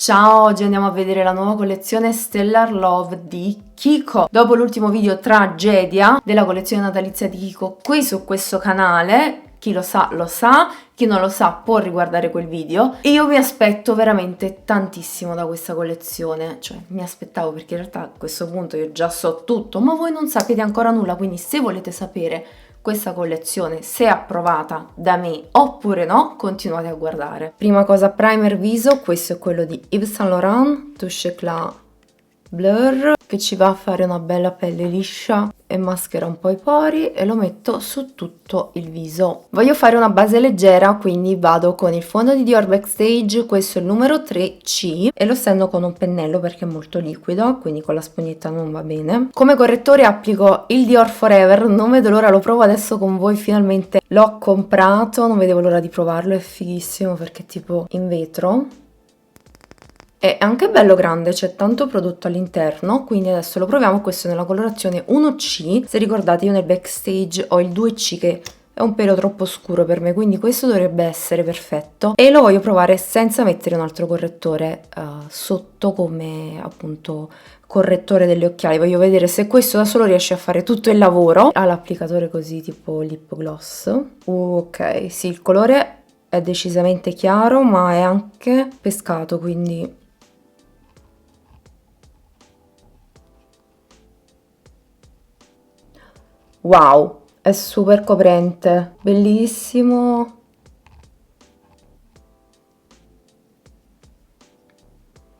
Ciao, oggi andiamo a vedere la nuova collezione Stellar Love di Kiko. Dopo l'ultimo video tragedia della collezione natalizia di Kiko qui su questo canale, chi lo sa, chi non lo sa può riguardare quel video. E io mi aspetto veramente tantissimo da questa collezione, cioè mi aspettavo perché in realtà a questo punto io già so tutto, ma voi non sapete ancora nulla, quindi se volete sapere questa collezione se è approvata da me oppure no, continuate a guardare. Prima cosa, primer viso, questo è quello di Yves Saint Laurent Touche Éclat Blur, che ci va a fare una bella pelle liscia e maschera un po' i pori e lo metto su tutto il viso. Voglio fare una base leggera, quindi vado con il fondo di Dior Backstage, questo è il numero 3C e lo stendo con un pennello perché è molto liquido, quindi con la spugnetta non va bene. Come correttore applico il Dior Forever, non vedo l'ora, lo provo adesso con voi, finalmente l'ho comprato, non vedevo l'ora di provarlo, è fighissimo perché è tipo in vetro. È anche bello grande, c'è tanto prodotto all'interno, quindi adesso lo proviamo. Questo è nella colorazione 1C. Se ricordate, io nel Backstage ho il 2C che è un pelo troppo scuro per me, quindi questo dovrebbe essere perfetto. E lo voglio provare senza mettere un altro correttore sotto come appunto correttore delle occhiali. Voglio vedere se questo da solo riesce a fare tutto il lavoro. Ha l'applicatore così tipo lip gloss. Ok, sì, il colore è decisamente chiaro, ma è anche pescato, quindi... Wow, è super coprente, bellissimo.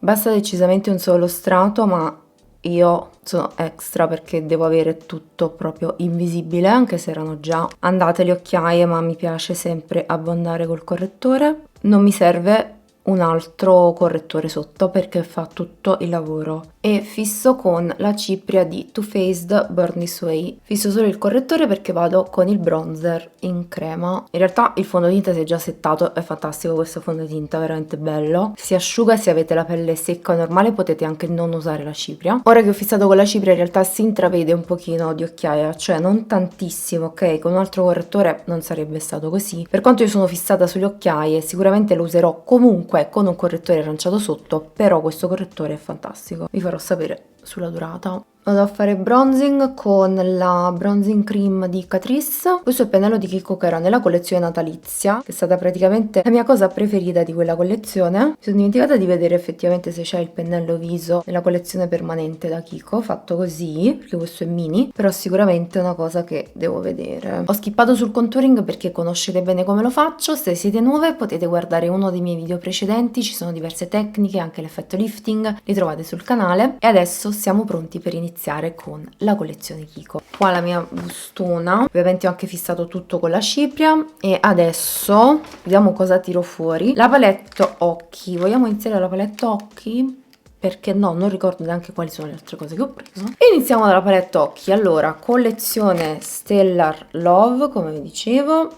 Basta decisamente un solo strato, ma io sono extra perché devo avere tutto proprio invisibile, anche se erano già andate le occhiaie, ma mi piace sempre abbondare col correttore. Non mi serve un altro correttore sotto perché fa tutto il lavoro. E fisso con la cipria di Too Faced Born This Way. Fisso solo il correttore perché vado con il bronzer in crema. In realtà il fondotinta si è già settato, è fantastico questo fondotinta, veramente bello. Si asciuga, se avete la pelle secca o normale potete anche non usare la cipria. Ora che ho fissato con la cipria in realtà si intravede un pochino di occhiaia, cioè non tantissimo, ok? Con un altro correttore non sarebbe stato così. Per quanto io sono fissata sulle occhiaie, sicuramente lo userò comunque con un correttore aranciato sotto, però questo correttore è fantastico. Vi farò sapere sulla durata. Vado a fare bronzing con la bronzing cream di Catrice. Questo è il pennello di Kiko che era nella collezione natalizia, che è stata praticamente la mia cosa preferita di quella collezione. Mi sono dimenticata di vedere effettivamente se c'è il pennello viso nella collezione permanente da Kiko, fatto così, perché questo è mini, però sicuramente è una cosa che devo vedere. Ho skippato sul contouring perché conoscete bene come lo faccio. Se siete nuove potete guardare uno dei miei video precedenti, ci sono diverse tecniche, anche l'effetto lifting, li trovate sul canale. E adesso siamo pronti per iniziare con la collezione Kiko. Qua la mia bustona, ovviamente ho anche fissato tutto con la cipria e adesso vediamo cosa tiro fuori. La palette occhi, vogliamo iniziare la palette occhi? Perché no, non ricordo neanche quali sono le altre cose che ho preso. E iniziamo dalla palette occhi. Allora, collezione Stellar Love, come vi dicevo.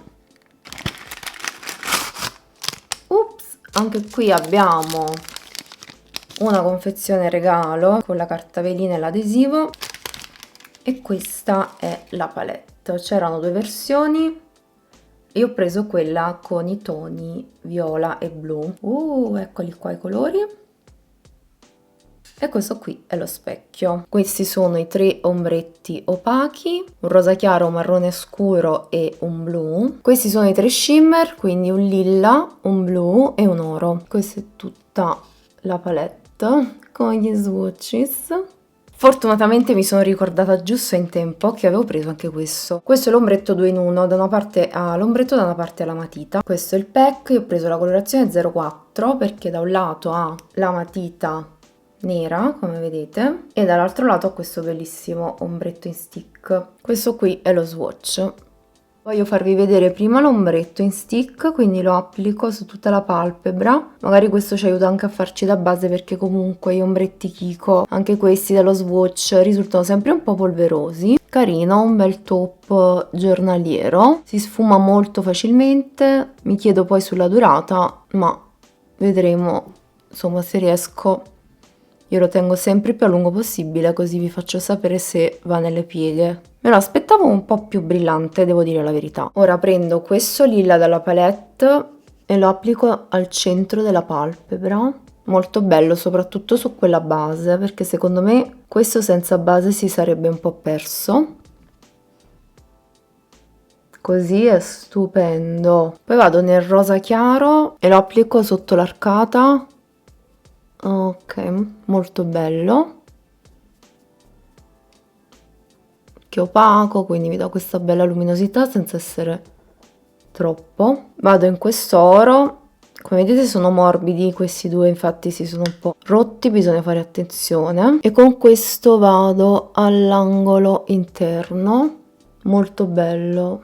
Ups, anche qui abbiamo una confezione regalo con la carta velina e l'adesivo e questa è la palette. C'erano due versioni, io ho preso quella con i toni viola e blu. Eccoli qua i colori. E questo qui è lo specchio. Questi sono i tre ombretti opachi, un rosa chiaro, un marrone scuro e un blu. Questi sono i tre shimmer, quindi un lilla, un blu e un oro. Questa è tutta la palette con gli swatches. Fortunatamente mi sono ricordata giusto in tempo che avevo preso anche questo. Questo è l'ombretto 2 in 1, da una parte ha l'ombretto, da una parte ha la matita. Questo è il pack, io ho preso la colorazione 04 perché da un lato ha la matita nera, come vedete, e dall'altro lato ha questo bellissimo ombretto in stick. Questo qui è lo swatch. Voglio farvi vedere prima l'ombretto in stick, quindi lo applico su tutta la palpebra. Magari questo ci aiuta anche a farci da base perché comunque gli ombretti Kiko, anche questi dello swatch, risultano sempre un po' polverosi. Carino, un bel top giornaliero, si sfuma molto facilmente. Mi chiedo poi sulla durata, ma vedremo insomma se riesco. Io lo tengo sempre più a lungo possibile, così vi faccio sapere se va nelle pieghe. Me lo aspettavo un po' più brillante, devo dire la verità. Ora prendo questo lilla dalla palette e lo applico al centro della palpebra. molto bello soprattutto su quella base, perché secondo me questo senza base si sarebbe un po' perso. Così è stupendo. Poi vado nel rosa chiaro e lo applico sotto l'arcata. Ok, molto bello. Che opaco, quindi mi dà questa bella luminosità senza essere troppo. Vado in quest'oro. Come vedete sono morbidi questi due, infatti si sono un po' rotti, bisogna fare attenzione. E con questo vado all'angolo interno, molto bello.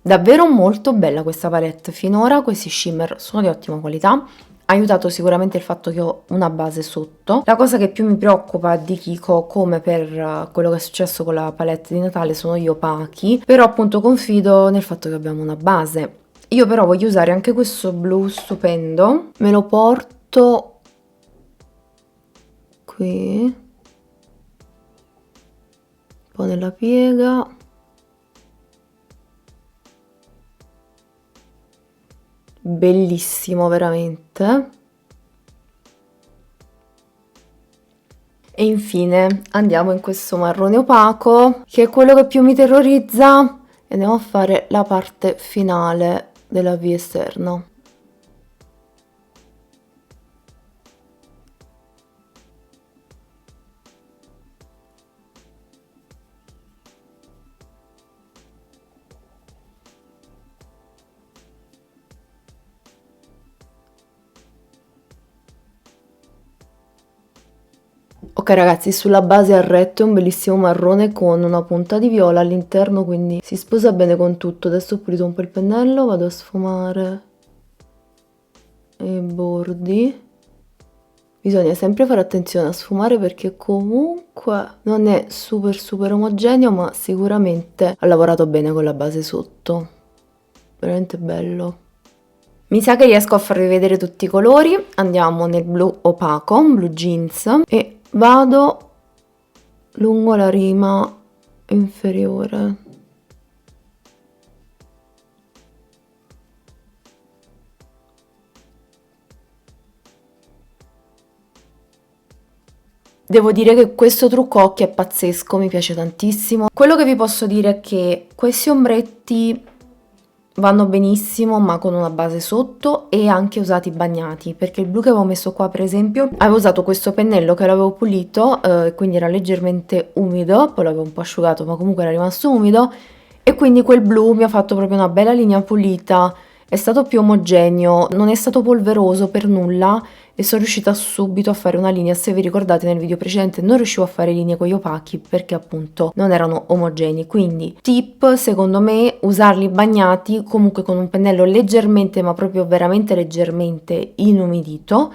Davvero molto bella questa palette, finora questi shimmer sono di ottima qualità. Ha aiutato sicuramente il fatto che ho una base sotto. La cosa che più mi preoccupa di Kiko, come per quello che è successo con la palette di Natale, sono gli opachi, però appunto confido nel fatto che abbiamo una base. Io però voglio usare anche questo blu stupendo, me lo porto qui, un po' nella piega. Bellissimo veramente. E infine andiamo in questo marrone opaco, che è quello che più mi terrorizza, e andiamo a fare la parte finale della V esterna. Ok ragazzi, sulla base a retto è un bellissimo marrone con una punta di viola all'interno, quindi si sposa bene con tutto. Adesso ho pulito un po' il pennello, vado a sfumare i bordi. Bisogna sempre fare attenzione a sfumare perché comunque non è super omogeneo, ma sicuramente ha lavorato bene con la base sotto. Veramente bello. Mi sa che riesco a farvi vedere tutti i colori. Andiamo nel blu opaco, un blu jeans, e vado lungo la rima inferiore. Devo dire che questo trucco occhi è pazzesco, mi piace tantissimo. Quello che vi posso dire è che questi ombretti vanno benissimo ma con una base sotto, e anche usati bagnati, perché il blu che avevo messo qua per esempio avevo usato questo pennello che l'avevo pulito, quindi era leggermente umido, poi l'avevo un po' asciugato ma comunque era rimasto umido, e quindi quel blu mi ha fatto proprio una bella linea pulita, è stato più omogeneo, non è stato polveroso per nulla e sono riuscita subito a fare una linea. Se vi ricordate nel video precedente non riuscivo a fare linee con gli opachi perché appunto non erano omogenei, quindi tip secondo me usarli bagnati, comunque con un pennello leggermente ma proprio veramente leggermente inumidito,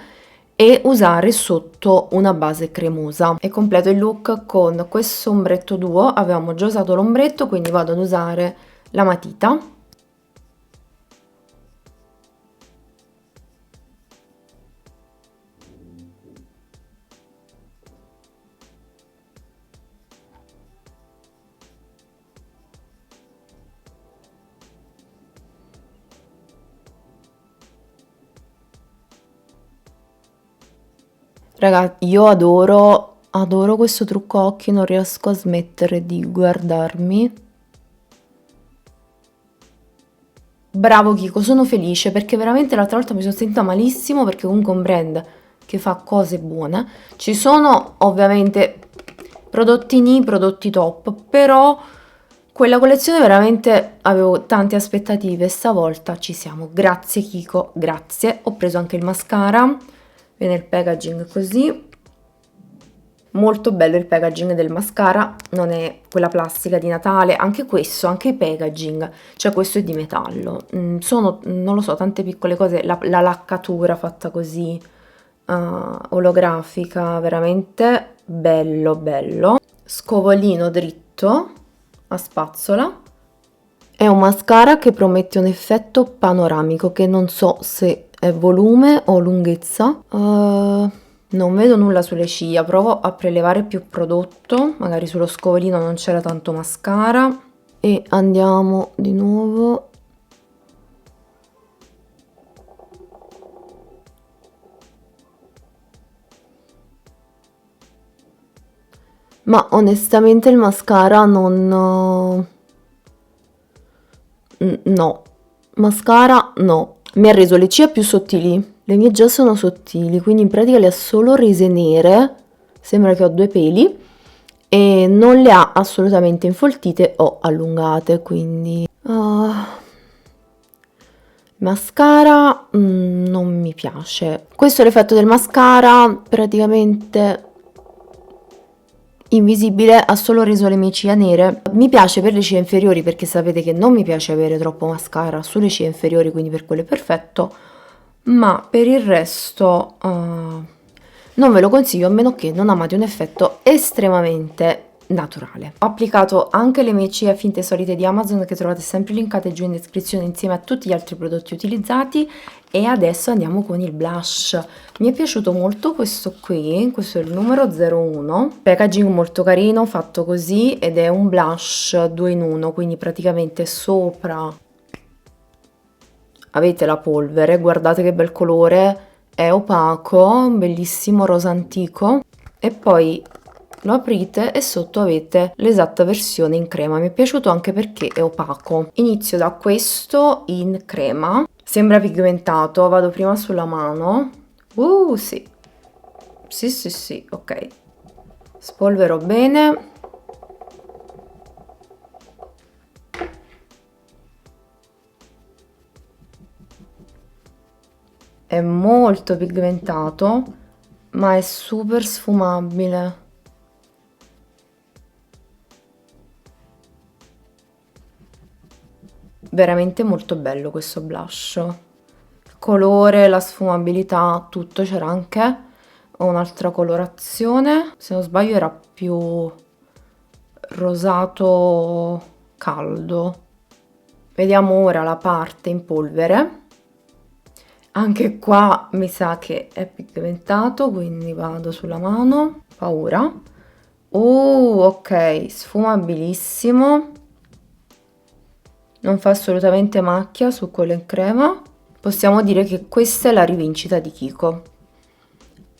e usare sotto una base cremosa. E completo il look con questo ombretto duo. Avevamo già usato l'ombretto, quindi vado ad usare la matita. Raga, io adoro questo trucco occhi, non riesco a smettere di guardarmi. Bravo Kiko, sono felice perché veramente l'altra volta mi sono sentita malissimo, perché comunque è un brand che fa cose buone. Ci sono ovviamente prodottini, prodotti top, però quella collezione veramente avevo tante aspettative, stavolta ci siamo. Grazie Kiko, grazie. Ho preso anche il mascara, viene il packaging così. Molto bello il packaging del mascara, non è quella plastica di Natale, anche questo, anche i packaging, cioè questo è di metallo. Sono, non lo so, tante piccole cose, la laccatura fatta così, olografica, veramente bello. Scovolino dritto a spazzola. È un mascara che promette un effetto panoramico, che non so se è volume o lunghezza. Non vedo nulla sulle ciglia, provo a prelevare più prodotto, magari sullo scovolino non c'era tanto mascara. e andiamo di nuovo. Ma onestamente il mascara non... no, mascara no. Mi ha reso le ciglia più sottili. Le mie già sono sottili, quindi in pratica le ha solo rese nere. Sembra che ho 2 peli. E non le ha assolutamente infoltite o allungate, quindi... mascara non mi piace. Questo è l'effetto del mascara, praticamente invisibile, ha solo reso le mie ciglia nere. Mi piace per le ciglia inferiori perché sapete che non mi piace avere troppo mascara sulle ciglia inferiori, quindi per quello è perfetto, ma per il resto non ve lo consiglio a meno che non amate un effetto estremamente naturale. Ho applicato anche le mie ciglia finte solite di Amazon che trovate sempre linkate giù in descrizione insieme a tutti gli altri prodotti utilizzati, e adesso andiamo con il blush. Mi è piaciuto molto questo qui, questo è il numero 01, packaging molto carino fatto così, ed è un blush 2 in 1, quindi praticamente sopra avete la polvere, guardate che bel colore, è opaco, bellissimo rosa antico, e poi lo aprite e sotto avete l'esatta versione in crema. Mi è piaciuto anche perché è opaco. Inizio da questo in crema, sembra pigmentato, vado prima sulla mano, sì, sì, ok, spolvero bene. È molto pigmentato, ma è super sfumabile. Veramente molto bello questo blush. Il colore, la sfumabilità, tutto c'era anche. Ho un'altra colorazione, se non sbaglio era più rosato caldo. Vediamo ora la parte in polvere. Anche qua mi sa che è pigmentato, quindi vado sulla mano. Paura. Ok, sfumabilissimo. Non fa assolutamente macchia su quello in crema. Possiamo dire che questa è la rivincita di Kiko.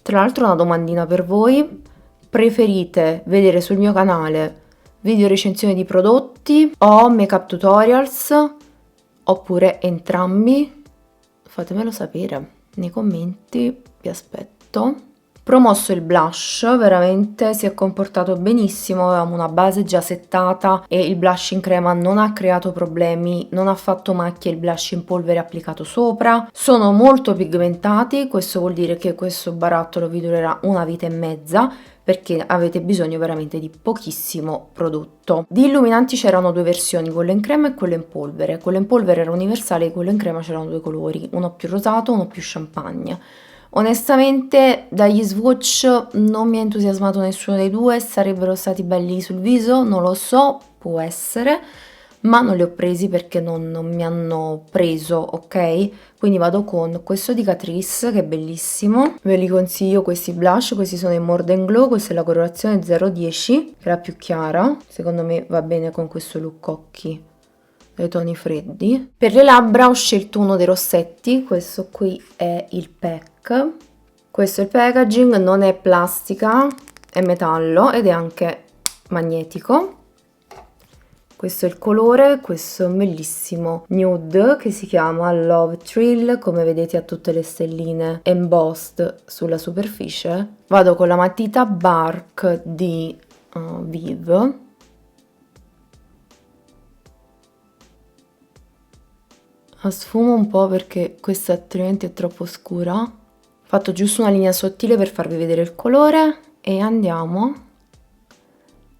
Tra l'altro una domandina per voi: preferite vedere sul mio canale video recensioni di prodotti o make-up tutorials, oppure entrambi? Fatemelo sapere nei commenti, vi aspetto. Promosso il blush, veramente si è comportato benissimo, avevamo una base già settata e il blush in crema non ha creato problemi, non ha fatto macchie il blush in polvere applicato sopra. Sono molto pigmentati, questo vuol dire che questo barattolo vi durerà una vita e mezza, perché avete bisogno veramente di pochissimo prodotto. Di illuminanti c'erano 2 versioni, quello in crema e quello in polvere. Quello in polvere era universale e quello in crema c'erano 2 colori, uno più rosato, uno più champagne. Onestamente dagli swatch non mi ha entusiasmato nessuno dei due, sarebbero stati belli sul viso, non lo so, può essere, ma non li ho presi perché non mi hanno preso, ok? Quindi vado con questo di Catrice che è bellissimo, ve li consiglio questi blush, questi sono i More Glow, questa è la colorazione 010, che è la più chiara, secondo me va bene con questo look occhi dai toni freddi. Per le labbra ho scelto uno dei rossetti, questo qui è il pack, questo è il packaging, non è plastica, è metallo ed è anche magnetico. Questo è il colore, questo è un bellissimo nude che si chiama Love Thrill, come vedete ha tutte le stelline embossed sulla superficie. Vado con la matita Bark di Vive. La sfumo un po' perché questa altrimenti è troppo scura. Ho fatto giusto una linea sottile per farvi vedere il colore e andiamo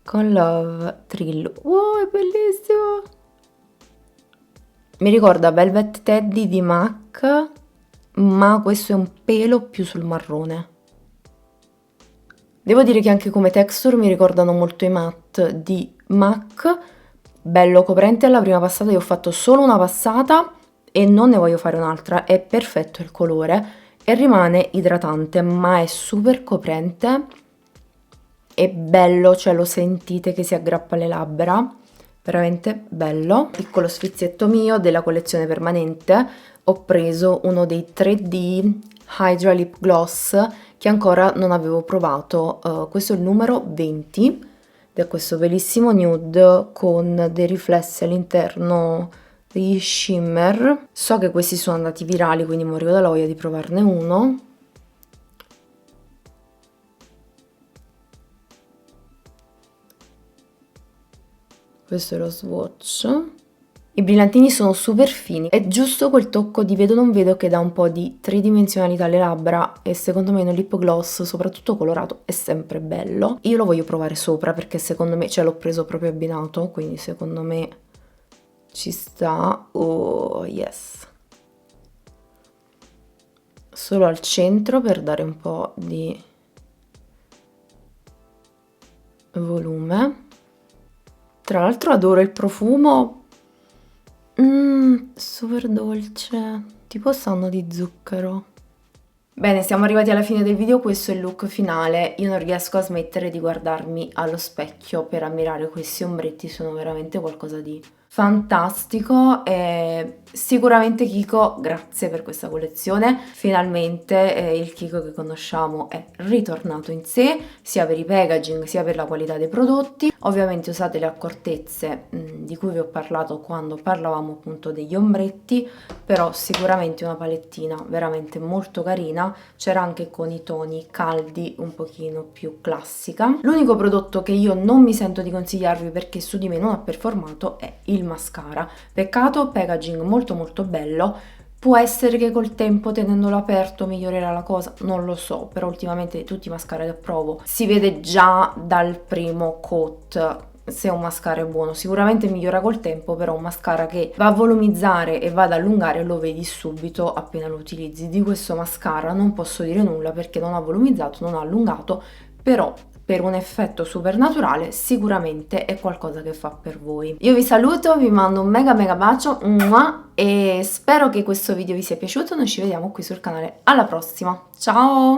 con Love Thrill. Wow, è bellissimo! Mi ricorda Velvet Teddy di MAC, ma questo è un pelo più sul marrone. Devo dire che anche come texture mi ricordano molto i matte di MAC, bello coprente. Alla prima passata io ho fatto solo una passata e non ne voglio fare un'altra, è perfetto il colore e rimane idratante, ma è super coprente, è bello, cioè lo sentite che si aggrappa alle labbra, veramente bello. Piccolo sfizietto mio della collezione permanente, ho preso uno dei 3D Hydra Lip Gloss che ancora non avevo provato. Questo è il numero 20 ed è questo bellissimo nude con dei riflessi all'interno, degli shimmer. So che questi sono andati virali, quindi morivo dalla voglia di provarne uno. Questo è lo swatch. I brillantini sono super fini, è giusto quel tocco di vedo non vedo che dà un po' di tridimensionalità alle labbra e secondo me in un lip gloss, soprattutto colorato, è sempre bello. Io lo voglio provare sopra perché secondo me, cioè l'ho preso proprio abbinato, quindi secondo me ci sta. Oh yes! Solo al centro per dare un po' di volume. Tra l'altro adoro il profumo. Super dolce, tipo sanno di zucchero. Bene, siamo arrivati alla fine del video, questo è il look finale. Io non riesco a smettere di guardarmi allo specchio per ammirare questi ombretti, sono veramente qualcosa di fantastico. E sicuramente Kiko, grazie per questa collezione. Finalmente il Kiko che conosciamo è ritornato in sé, sia per i packaging sia per la qualità dei prodotti. Ovviamente usate le accortezze di cui vi ho parlato quando parlavamo appunto degli ombretti, però sicuramente una palettina veramente molto carina. C'era anche con i toni caldi, un pochino più classica. L'unico prodotto che io non mi sento di consigliarvi perché su di me non ha performato è il mascara. Peccato, packaging molto molto bello. Può essere che col tempo, tenendolo aperto, migliorerà la cosa, non lo so, però ultimamente tutti i mascara che provo si vede già dal primo coat se un mascara è buono. Sicuramente migliora col tempo, però un mascara che va a volumizzare e va ad allungare lo vedi subito appena lo utilizzi. Di questo mascara non posso dire nulla perché non ha volumizzato, non ha allungato, però per un effetto super naturale sicuramente è qualcosa che fa per voi. Io vi saluto, vi mando un mega mega bacio e spero che questo video vi sia piaciuto. Noi ci vediamo qui sul canale alla prossima, ciao!